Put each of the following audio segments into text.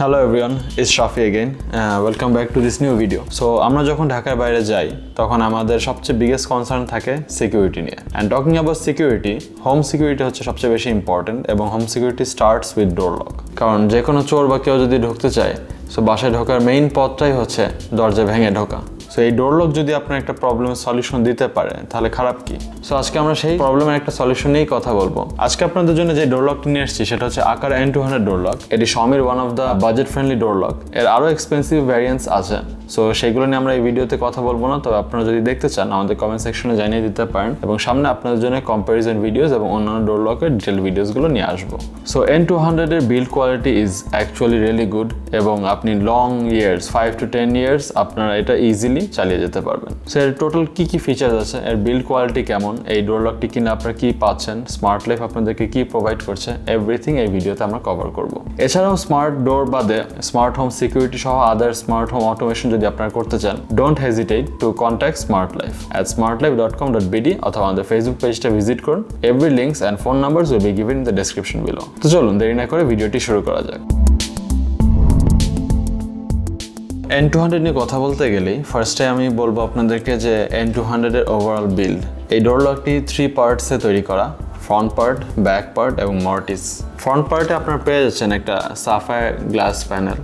Hello everyone, it's Shafi again. Welcome back to this new video. So আমরা যখন ঢাকার বাইরে যাই তখন আমাদের সবচেয়ে biggest concern থাকে security নিয়ে. And talking about security, home security হচ্ছে সবচেয়ে বেশি important এবং home security starts with door lock. কারণ যে কোনো চোর বা কেউ যদি ঢুকতে চায়, সো বাসায় ঢোকার মেইন পথটাই হচ্ছে দরজা ভেঙে ঢোকা। সো এই ডোর লক যদি আপনার একটা প্রবলেমের সলিউশন দিতে পারে তাহলে খারাপ কি? সো আজকে আমরা সেই প্রবলেমের একটা সলিউশন নিয়েই কথা বলবো। আজকে আপনাদের জন্য যে ডোর লকটি নিয়ে এসেছি সেটা হচ্ছে AQARA N200 ডোর লক। এটি Xiaomiর one of the budget friendly door lock. এর আরও এক্সপেন্সিভ ভ্যারিয়েন্টস আছে, সো সেইগুলো নিয়ে আমরা এই ভিডিওতে কথা বলবো না। তবে আপনারা যদি দেখতে চান আমাদের কমেন্ট সেকশনে জানিয়ে দিতে পারেন এবং সামনে আপনাদের জন্য কম্প্যারিজন ভিডিওস এবং অন্যান্য ডোর লকের ডিটেল ভিডিওসগুলো নিয়ে আসবো। সো N200 এর build quality is actually really good এবং আপনি লং ইয়ার্স 5 to 10 ইয়ার্স আপনারা এটা ইজিলি চালিয়ে যেতে পারবেন। সো এর টোটাল কি ফিচার্স আছে, এর বিল্ড কোয়ালিটি কেমন, এই ডোর লকটি কিনে আপনারা কি পাচ্ছেন, স্মার্ট লাইফ আপনাদেরকে কি প্রোভাইড করছে, এভরিথিং এই ভিডিওতে আমরা কভার করব। এছাড়াও স্মার্ট ডোর বাদে স্মার্ট হোম সিকিউরিটি সহ আদার স্মার্ট হোম অটোমেশন যদি আপনারা করতে চান, don't hesitate to contact smart life at smartlife.com.bd অথবা আমাদের ফেসবুক পেজটা ভিজিট করুন। Every links and phone numbers will be given in the description below. তো চলুন দেরি না করে ভিডিওটি শুরু করা যাক। N200 নিয়ে কথা বলতে গেলেই ফার্স্টে আমি বলবো আপনাদেরকে যে N200 এর ওভারঅল বিল্ড। এই ডোর লকটি 3 পার্টসে তৈরি করা, ফ্রন্ট পার্ট, ব্যাক পার্ট এবং মর্টিস। ফ্রন্ট পার্টে আপনারা পেয়ে যাচ্ছেন একটা Sapphire glass panel,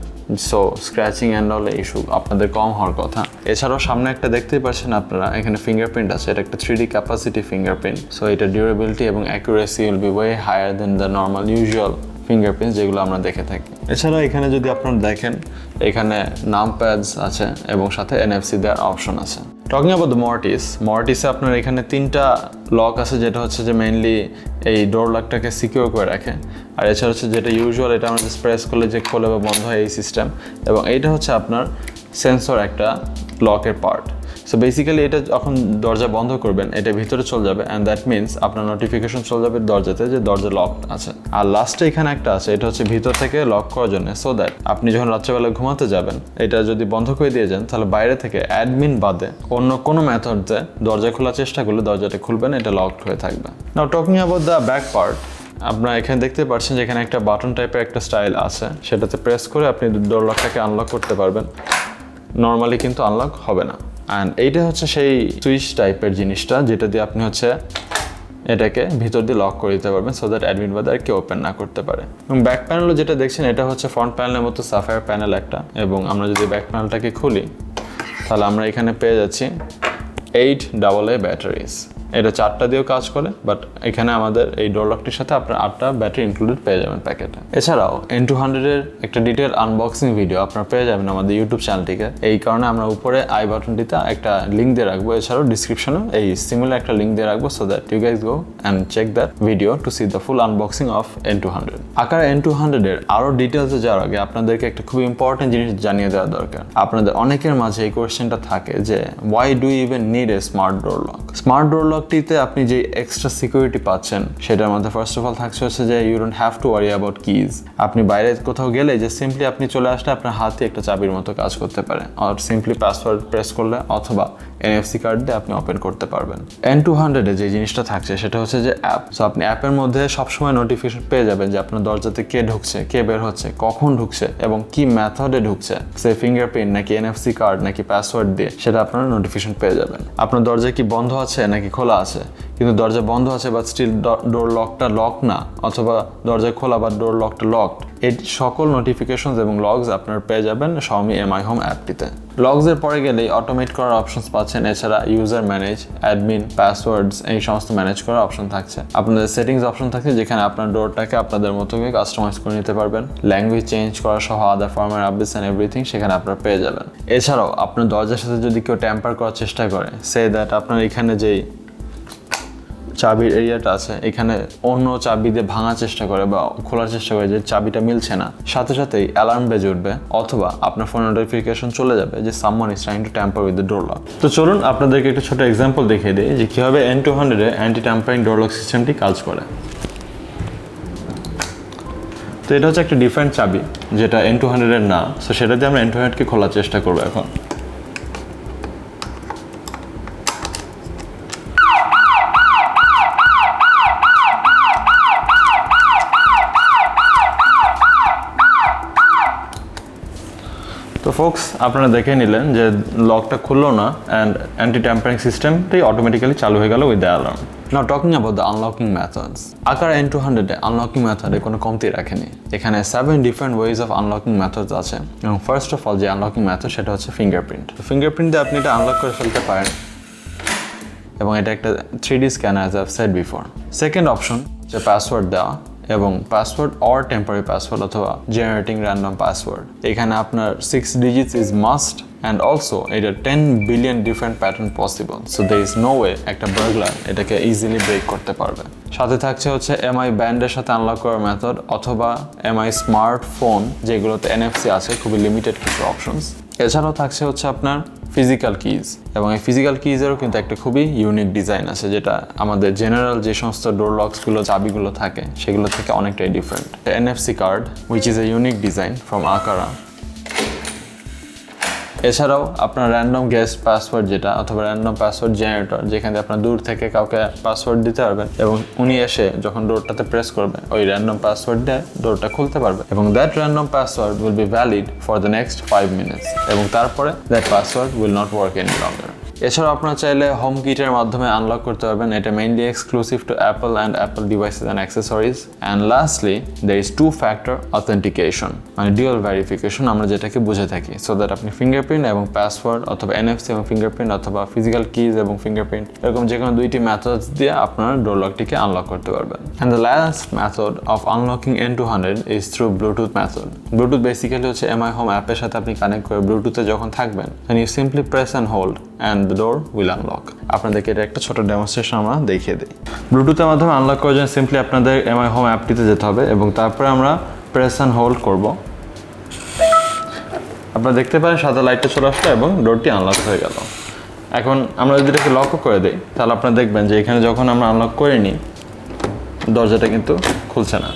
so scratching and all issue আপনাদের কম হওয়ার কথা। এছাড়াও সামনে একটা দেখতেই পাচ্ছেন আপনারা, এখানে ফিঙ্গারপ্রিন্ট আছে, এটা একটা 3D ক্যাপাসিটি ফিঙ্গারপ্রিন্ট। সো এটা ডিউরেবিলিটি এবং accuracy will be way higher than the normal usual fingerprint যেগুলো আমরা দেখে থাকি। এছাড়া এখানে যদি আপনারা দেখেন, এখানে নাম প্যাডস আছে এবং সাথে NFC দেওয়ার অপশন আছে। টকিং অ্যাবাউট দ্য মর্টিসে আপনার এখানে 3টা লক আছে, যেটা হচ্ছে যে মেইনলি এই ডোর লকটাকে সিকিউর করে রাখে। আর এছাড়া হচ্ছে যেটা ইউজুয়াল, এটা আমরা প্রেস করলে যে খোলে বা বন্ধ হয় এই সিস্টেম, এবং এইটা হচ্ছে আপনার সেন্সর একটা লকের পার্ট। সো বেসিক্যালি এটা যখন দরজা বন্ধ করবেন এটা ভিতরে চলে যাবে অ্যান্ড দ্যাট মিনস আপনার নোটিফিকেশন চলে যাবে দরজাতে যে দরজা লক আছে। আর লাস্টে এখানে একটা আছে, এটা হচ্ছে ভিতর থেকে লক করার জন্য, সো দ্যাট আপনি যখন রাত্রেবেলা ঘুমাতে যাবেন এটা যদি বন্ধ করে দিয়ে যান তাহলে বাইরে থেকে অ্যাডমিন বাদে অন্য কোনো মেথডে দরজা খোলার চেষ্টা করলে দরজাটা খুলবেন, এটা লকড হয়ে থাকবে। Now talking about the back part, আপনারা এখানে দেখতে পাচ্ছেন যে এখানে একটা বাটন টাইপের একটা স্টাইল আছে, সেটাতে প্রেস করে আপনি ডোর লকটাকে আনলক করতে পারবেন। নর্মালি কিন্তু আনলক হবে না। অ্যান্ড এইটা হচ্ছে সেই সুইচ টাইপের জিনিসটা যেটা দিয়ে আপনি হচ্ছে এটাকে ভিতর দিয়ে লক করে দিতে পারবেন, সো দ্যাট অ্যাডমিন বাদে আর কেউ ওপেন না করতে পারে। এবং ব্যাক প্যানেলও যেটা দেখছেন এটা হচ্ছে ফ্রন্ট প্যানেলের মতো সাফায়ার প্যানেল একটা, এবং আমরা যদি ব্যাক প্যানেলটাকে খুলি তাহলে আমরা এখানে পেয়ে যাচ্ছি 8 AA ব্যাটারিজ। এটা 4টা দিয়েও কাজ করে, বাট এখানে আমাদের এই ডোর লকটির সাথে আপনার 8টা ব্যাটারি ইনক্লুডেড পেয়ে যাবেন প্যাকেটে। এছাড়াও N200 এর একটা ডিটেল আনবক্সিং ভিডিও আপনারা পেয়ে যাবেন আমাদের ইউটিউব চ্যানেলটিকে। এই কারণে আমরা উপরে আই বাটনটিতে একটা লিঙ্ক দিয়ে রাখবো, এছাড়াও ডিসক্রিপশনে এই সিমিলার একটা লিঙ্ক দিয়ে রাখবো, so that you guys go and check that video to see the full unboxing of N200। AQARA N200 এর আরও ডিটেলসে যাওয়ার আগে আপনাদেরকে একটা খুব ইম্পর্টেন্ট জিনিস জানিয়ে দেওয়া দরকার। আপনাদের অনেকের মাঝে এই কোয়েশ্চেনটা থাকে যে why do you even need a smart door lock. Smart door লকটিতে আপনি যে এক্সট্রা সিকিউরিটি পাচ্ছেন সেটার মধ্যে ফার্স্ট অফ অল থাকছে হচ্ছে যে you don't have to worry about keys. আপনি বাইরে কোথাও গেলে যে সিম্পলি আপনি চলে আসলে আপনার হাতে একটা চাবির মতো কাজ করতে পারে, আর সিম্পলি পাসওয়ার্ড প্রেস করলে অথবা NFC কার্ড দিয়ে আপনি ওপেন করতে পারবেন। N200 এ যে জিনিসটা থাকছে সেটা হচ্ছে যে অ্যাপ। সো আপনি অ্যাপের মধ্যে সবসময় নোটিফিকেশন পেয়ে যাবেন যে আপনার দরজাতে কে ঢুকছে, কে বের হচ্ছে, কখন ঢুকছে এবং কি মেথডে ঢুকছে, সে ফিঙ্গারপ্রিন্ট নাকি NFC কার্ড নাকি পাসওয়ার্ড দিয়ে, সেটা আপনারা নোটিফিকেশন পেয়ে যাবেন। আপনার দরজা কি বন্ধ আছে নাকি খোলা আছে, কিন্তু দরজা বন্ধ আছে বাট স্টিল ডোর লকটা লক না, অথবা দরজা খোলা বা ডোর লকটা লকড, এই সকল নোটিফিকেশন এবং লগস আপনার পেয়ে যাবেন Xiaomi Mi Home অ্যাপটিতে। লগসের পরে গেলেই অটোমেট করার অপশনস পাচ্ছেন, এছাড়া ইউজার ম্যানেজ, অ্যাডমিন, পাসওয়ার্ডস এই সমস্ত ম্যানেজ করার অপশন থাকছে। আপনাদের সেটিংস অপশন থাকছে যেখানে আপনার ডোরটাকে আপনাদের মতো করে কাস্টমাইজ করে নিতে পারবেন। ল্যাঙ্গুয়েজ চেঞ্জ করা সহ আদার ফার্মার আপডেটস অ্যান্ড এভরিথিং সেখানে আপনারা পেয়ে যাবেন। এছাড়াও আপনার দরজার সাথে যদি কেউ ট্যাম্পার করার চেষ্টা করে, সে দ্যাট আপনার এখানে যেই চাবির এরিয়াটা আছে এখানে অন্য চাবি দিয়ে ভাঙার চেষ্টা করে বা খোলার চেষ্টা করে, যে চাবিটা মিলছে না, সাথে সাথেই অ্যালার্ম বেজে উঠবে অথবা আপনার ফোনে নোটিফিকেশন চলে যাবে যে someone is trying to tamper with the door lock. তো চলুন আপনাদেরকে একটা ছোট এক্সাম্পল দেখিয়ে দিই যে কীভাবে N200 এর অ্যান্টি ট্যাম্পারিং ডোর লক সিস্টেমটি কাজ করে। তো এটা হচ্ছে একটা ডিফারেন্ট চাবি যেটা N200 এর না, সো সেটা দিয়ে আমরা N200কে খোলার চেষ্টা করবো এখন। তো ফোকস আপনারা দেখে নিলেন যে লকটা খুললো না অ্যান্ড অ্যান্টি ট্যাম্পারিং সিস্টেমটাই অটোমেটিক্যালি চালু হয়ে গেল with the alarm. Now talking about the unlocking methods. AQARA N200 unlocking method কোনো কমতি রাখেনি। এখানে 7 different ways of unlocking methods আছে এবং ফার্স্ট অফ অল যে আনলকিং মেথড সেটা হচ্ছে ফিঙ্গারপ্রিন্ট। ফিঙ্গারপ্রিন্ট দিয়ে আপনি এটা আনলক করে ফেলতে পারেন এবং এটা একটা 3D scanner as I've said before. Second option যে পাসওয়ার্ড দেওয়া এবং পাসওয়ার্ড অর টেম্পোরারি পাসওয়ার্ড অথবা জেনারেটিং র্যান্ডম পাসওয়ার্ড। এখানে আপনার 6 digits is must and also এটা 10 billion different pattern possible, so there is no way একটা বার্গলার এটাকে ইজিলি ব্রেক করতে পারবে। সাথে থাকছে হচ্ছে এমআই ব্যান্ডের সাথে আনলক করার মেথড অথবা এমআই স্মার্টফোন যেগুলোতে এনএফসি আছে, খুবই লিমিটেড কিছু অপশনস। এছাড়াও থাকছে হচ্ছে আপনার ফিজিক্যাল কিজ এবং এই ফিজিক্যাল কিজেরও কিন্তু একটা খুবই ইউনিক ডিজাইন আছে যেটা আমাদের জেনারেল যে সমস্ত ডোর লকসগুলো চাবিগুলো থাকে সেগুলো থেকে অনেকটাই different. NFC card which is a unique design from AQARA। এছাড়াও আপনার র্যান্ডম গেস্ট পাসওয়ার্ড যেটা অথবা র্যান্ডম পাসওয়ার্ড জেনারেটর, যেখানে আপনার দূর থেকে কাউকে পাসওয়ার্ড দিতে পারবেন এবং উনি এসে যখন ডোরটাতে প্রেস করবে ওই র্যান্ডম পাসওয়ার্ড দিয়ে ডোরটা খুলতে পারবে এবং that random password will be valid for the next 5 minutes এবং তারপরে that password will not work any longer. এছাড়াও আপনারা চাইলে হোম কিটের মাধ্যমে আনলক করতে পারবেন, এটা mainly exclusive to Apple and Apple devices and accessories. And lastly there is 2-factor authentication, মানে ডুয়াল ভেরিফিকেশন আমরা যেটাকে বুঝে থাকি, সো দ্যাট আপনি ফিঙ্গারপ্রিন্ট এবং পাসওয়ার্ড অথবা এনএফসি এবং ফিঙ্গারপ্রিন্ট অথবা ফিজিক্যাল কিজ এবং ফিঙ্গারপ্রিন্ট এরকম যে কোনো 2টি মেথডস দিয়ে আপনার ডোর লকটিকে আনলক করতে পারবেন। And the last method of unlocking N200 is through Bluetooth method. Bluetooth basically হচ্ছে এমআই হোম অ্যাপের সাথে আপনি কানেক্ট করে ব্লুটুথে যখন থাকবেন then you simply press and hold and the door will unlock. আপনাদেরকে এটা একটা ছোট ডেমনস্ট্রেশন আমরা দেখিয়ে দিই। ব্লুটুথের মাধ্যমে আনলক করার জন্য সিম্পলি আপনাদের এমআই হোম অ্যাপটিতে যেতে হবে এবং তারপরে আমরা প্রেস অ্যান্ড হোল্ড করব। আপনারা দেখতে পারেন সাদা লাইটটা চলে আসলো এবং ডোরটি আনলক হয়ে গেল। এখন আমরা যদি এটাকে লকও করে দিই তাহলে আপনারা দেখবেন যে এখানে যখন আমরা আনলক করে নিই দরজাটা কিন্তু খুলছে না।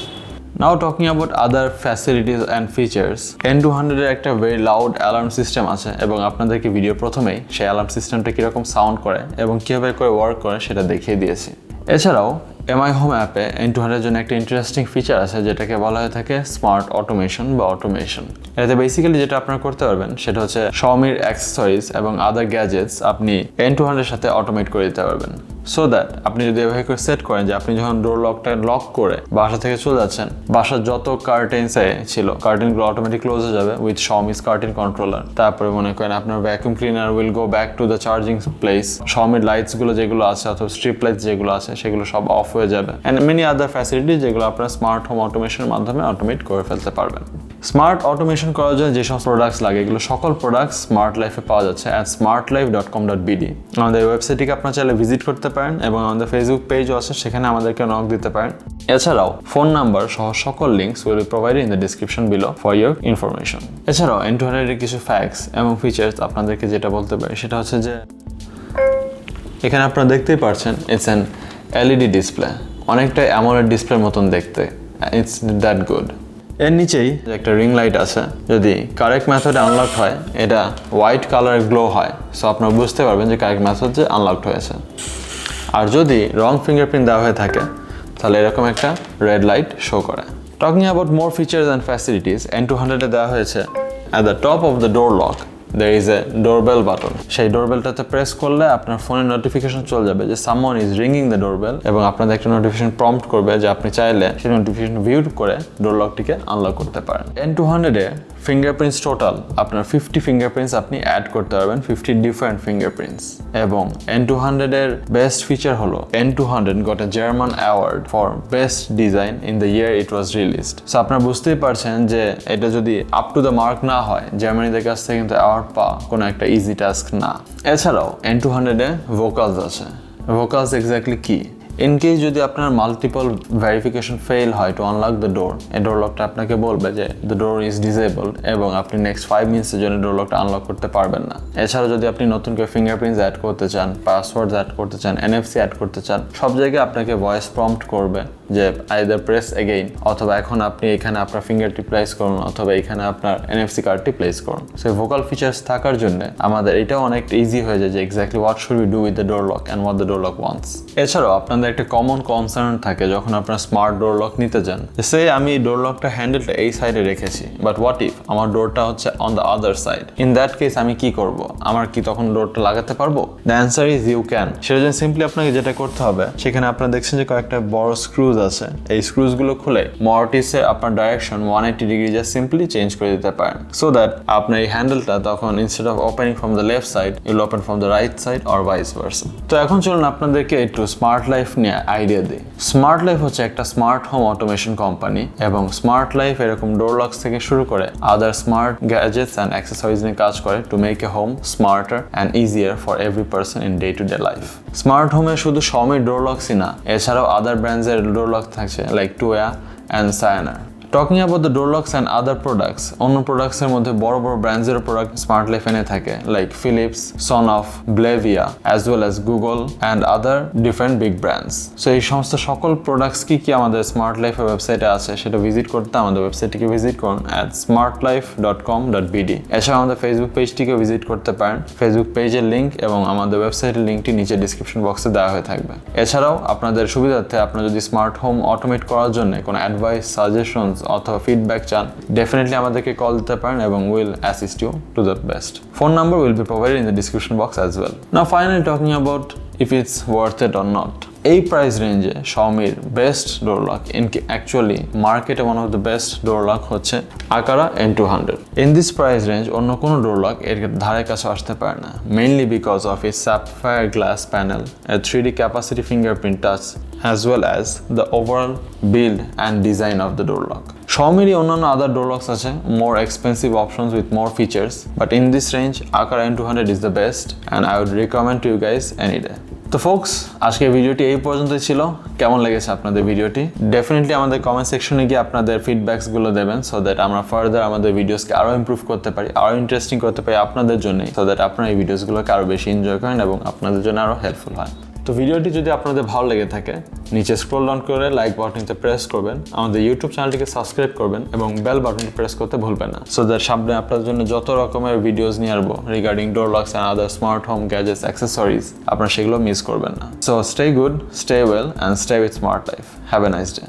Now talking about other facilities and features, N200 এর একটা very loud alarm system আছে এবং আপনাদেরকে ভিডিও প্রথমেই সেই অ্যালার্ম সিস্টেমটা কীরকম সাউন্ড করে এবং কীভাবে করে ওয়ার্ক করে সেটা দেখিয়ে দিয়েছি। এছাড়াও এমআই হোম অ্যাপে N200 এর জন্য একটা ইন্টারেস্টিং ফিচার আছে যেটাকে বলা হয়ে থাকে স্মার্ট অটোমেশন বা অটোমেশন। এটাতে বেসিক্যালি যেটা আপনারা করতে পারবেন সেটা হচ্ছে Xiaomiর অ্যাক্সেসরিজ এবং আদার গ্যাজেটস আপনি N200 এর সাথে অটোমেট করে দিতে পারবেন, সো দ্যাট আপনি যদি এভাবে করে সেট করেন যে আপনি যখন ডোর লকটা লক করে বাসা থেকে চলে যাচ্ছেন, বাসার যত কার্টেন্সে ছিল কার্টেনগুলো অটোমেটিক ক্লোজ হয়ে যাবে উইথ Xiaomi's কার্টেন কন্ট্রোলার। তারপরে মনে করেন আপনার vacuum cleaner will go back to the charging place, Xiaomiর লাইটসগুলো যেগুলো আছে অথবা স্ট্রিপ লাইটস যেগুলো আছে সেগুলো সব অফ হয়ে যাবে অ্যান্ড মেনি আদার ফ্যাসিলিটিস যেগুলো আপনারা স্মার্ট হোম অটোমেশনের মাধ্যমে অটোমেট করে ফেলতে পারবেন। স্মার্ট অটোমেশন করার জন্য যেসব প্রোডাক্টস লাগে এগুলো সকল প্রোডাক্টস স্মার্ট লাইফে পাওয়া যাচ্ছে at smartlife.com.bd। আমাদের ওয়েবসাইটটিকে আপনারা চাইলে ভিজিট করতে পারেন এবং আমাদের ফেসবুক পেজও আছে, সেখানে আমাদেরকে নক দিতে পারেন। এছাড়াও ফোন নাম্বার সহ সকল links will be provided in the description below for your information. এছাড়াও N200 এর কিছু ফ্যাক্টস এবং ফিচার্স আপনাদেরকে যেটা বলতে পারি সেটা হচ্ছে যে এখানে আপনারা দেখতেই পাচ্ছেন ইটস অ্যান এলইডি ডিসপ্লে, অনেকটা অ্যামোলেড ডিসপ্লের মতন দেখতে, ইটস দ্যাট গুড। এর নিচেই একটা রিং লাইট আছে, যদি কারেক্ট মেথডে আনলক হয় এটা হোয়াইট কালার গ্লো হয়, সো আপনারা বুঝতে পারবেন যে কারেক্ট মেথড যে আনলকড হয়েছে। আর যদি রং ফিঙ্গারপ্রিন্ট দেওয়া হয়ে থাকে তাহলে এরকম একটা রেড লাইট শো করে। Talking about more features and facilities, N200 এ দেওয়া হয়েছে at the top of the door lock there is a doorbell button। সেই ডোরবেলটাতে প্রেস করলে আপনার ফোনে নোটিফিকেশন চলে যাবে যে someone is ringing the doorbell এবং আপনাদের একটা নোটিফিকেশন প্রম্পট করবে যে আপনি চাইলে সেই নোটিফিকেশন ভিউ করে ডোর লকটিকে আনলক করতে পারেন। N200 এ ফিঙ্গারপ্রিন্টস টোটাল আপনার 50 ফিঙ্গারপ্রিন্টস আপনি অ্যাড করতে পারবেন, 50 ডিফারেন্ট ফিঙ্গারপ্রিন্টস। এবং N200 এর বেস্ট ফিচার হলো N200 got a German award for best design in the year it was released. So আপনারা বুঝতেই পারছেন যে এটা যদি আপ টু দ্য মার্ক না হয় জার্মানিদের কাছ থেকে কিন্তু অ্যাওয়ার্ড পাওয়া কোনো একটা ইজি টাস্ক না। এছাড়াও N200 এ ভোকালস আছে। ভোকালস এক্স্যাক্টলি কি? ইন কেস যদি আপনার মাল্টিপল ভেরিফিকেশন ফেল হয় টু আনলক দ্য ডোর, এই ডোর লকটা আপনাকে বলবে যে দ্য ডোর ইজ ডিসেবলড এবং আপনি নেক্সট 5 মিনিটসের জন্য ডোর লকটা আনলক করতে পারবেন না। এছাড়াও যদি আপনি নতুন করে ফিঙ্গারপ্রিন্টস অ্যাড করতে চান, পাসওয়ার্ডস অ্যাড করতে চান, এনএফসি অ্যাড করতে চান, সব জায়গায় আপনাকে ভয়েস প্রম্পট করবে যে আইদার প্রেস এগেইন অথবা এখন আপনি এখানে আপনার ফিঙ্গারটি প্লেস করুন অথবা এখানে আপনার এনএফসি কার্ডটি প্লেস করুন। সো ভোকাল ফিচার্স থাকার জন্য আমাদের এটাও অনেক ইজি হয়ে যায় যে exactly what should we do with the door lock and what the door lock wants. এছাড়াও আপনাদের একটা কমন কনসার্ন থাকে যখন আপনার স্মার্ট ডোর লক নিতে যান, সে আমি ডোর লকটা হ্যান্ডেলটা এই সাইডে রেখেছি, বাট হোয়াট ইফ আমার ডোরটা হচ্ছে on the other side, in that case আমি কি করব? আমার কি তখন ডোরটা লাগাতে পারবো? The answer is you can. সেটা জন্য সিম্পলি আপনাকে যেটা করতে হবে, সেখানে আপনারা দেখছেন যে কয়েকটা বড় স্ক্রুজ আছে, এই স্ক্রুজগুলো খুলে মর্টিসে আপনার direction 180 degree just simply change করে দিতে পারেন, সো দ্যাট আপনার এই হ্যান্ডেলটা তখন instead of opening from the left side you'll open from the right side or vice versa. তো এখন চলুন আপনাদেরকে একটু স্মার্ট লাইফ নিয়ে আইডিয়া দিই। স্মার্ট লাইফ হচ্ছে একটা স্মার্ট হোম অটোমেশন কোম্পানি এবং স্মার্ট লাইফ এরকম ডোর লকস থেকে শুরু করে other smart gadgets and accessories নিয়ে কাজ করে two make a home smarter and easier for every person in day to day life. Smart হোমে শুধু Xiaomi ডোর লকসই না, এছাড়াও আদার ব্র্যান্ডসের ডোর লক থাকছে লাইক টুয়া অ্যান্ড সায়ানার। Talking about the door locks and other products, অন্য প্রোডাক্টসের মধ্যে বড় বড় ব্র্যান্ডসের প্রোডাক্ট স্মার্ট লাইফ এনে থাকে লাইক ফিলিপস, সনফ, ব্লেভিয়া as well as Google and other different big brands. So এই সমস্ত সকল প্রোডাক্টস কি আমাদের স্মার্ট লাইফের ওয়েবসাইটে আছে সেটা ভিজিট করতে আমাদের ওয়েবসাইটটিকে ভিজিট করুন @smartlife.com.bd। এছাড়াও আমাদের ফেসবুক পেজটিকে ভিজিট করতে পারেন, ফেসবুক পেজের লিঙ্ক এবং আমাদের ওয়েবসাইটের লিঙ্কটি নিচে ডিসক্রিপশন বক্সে দেওয়া হয়ে থাকবে। এছাড়াও আপনাদের সুবিধার্থে আপনারা যদি স্মার্ট হোম অটোমেট করার জন্য কোনো অ্যাডভাইস, সাজেশনস অথবা ফিডব্যাক চান, ডেফিনেটলি আমাদেরকে কল দিতে পারেন এবং will assist you to the best. Phone number will be provided in the description box as well. Now finally talking about if it's worth it or not. এই price রেঞ্জে Xiaomiর best door lock, actually মার্কেটে one of the best door lock হচ্ছে AQARA N200। In this price range অন্য কোনো ডোর lock এর ধারে কাছে আসতে পারে না, mainly because of its sapphire glass panel, a 3D capacity fingerprint touch, as well as the overall build and design of the door lock. Xiaomi'র অন্যান্য আদার ডোর locks আছে more expensive options with more features, but in this range AQARA N200 is the best and I would recommend to you guys any day. তো folks, আজকের ভিডিওটি এই পর্যন্তই ছিল। কেমন লেগেছে আপনাদের ভিডিওটি? ডেফিনেটলি আমাদের কমেন্ট সেকশনে গিয়ে আপনাদের ফিডব্যাকসগুলো দেবেন, সো দ্যাট আমরা ফার্দার আমাদের ভিডিওসকে আরও ইমপ্রুভ করতে পারি, আরও ইন্টারেস্টিং করতে পারি আপনাদের জন্যই, সো দ্যাট আপনারা এই ভিডিওসগুলোকে আরও বেশি এনজয় করেন এবং আপনাদের জন্য আরও হেল্পফুল হয়। তো ভিডিওটি যদি আপনাদের ভালো লেগে থাকে, নিচে স্ক্রল ডাউন করে লাইক বাটনটি প্রেস করবেন, আমাদের ইউটিউব চ্যানেলটিকে সাবস্ক্রাইব করবেন এবং বেল বাটনটি প্রেস করতে ভুলবেন না, সো দ্যাট সামনে আপনাদের জন্য যত রকমের ভিডিওস নিয়ে আসবো regarding door locks and other smart home gadgets accessories, আপনারা সেগুলো মিস করবেন না। So stay good, stay well and stay with smart life. Have a nice day.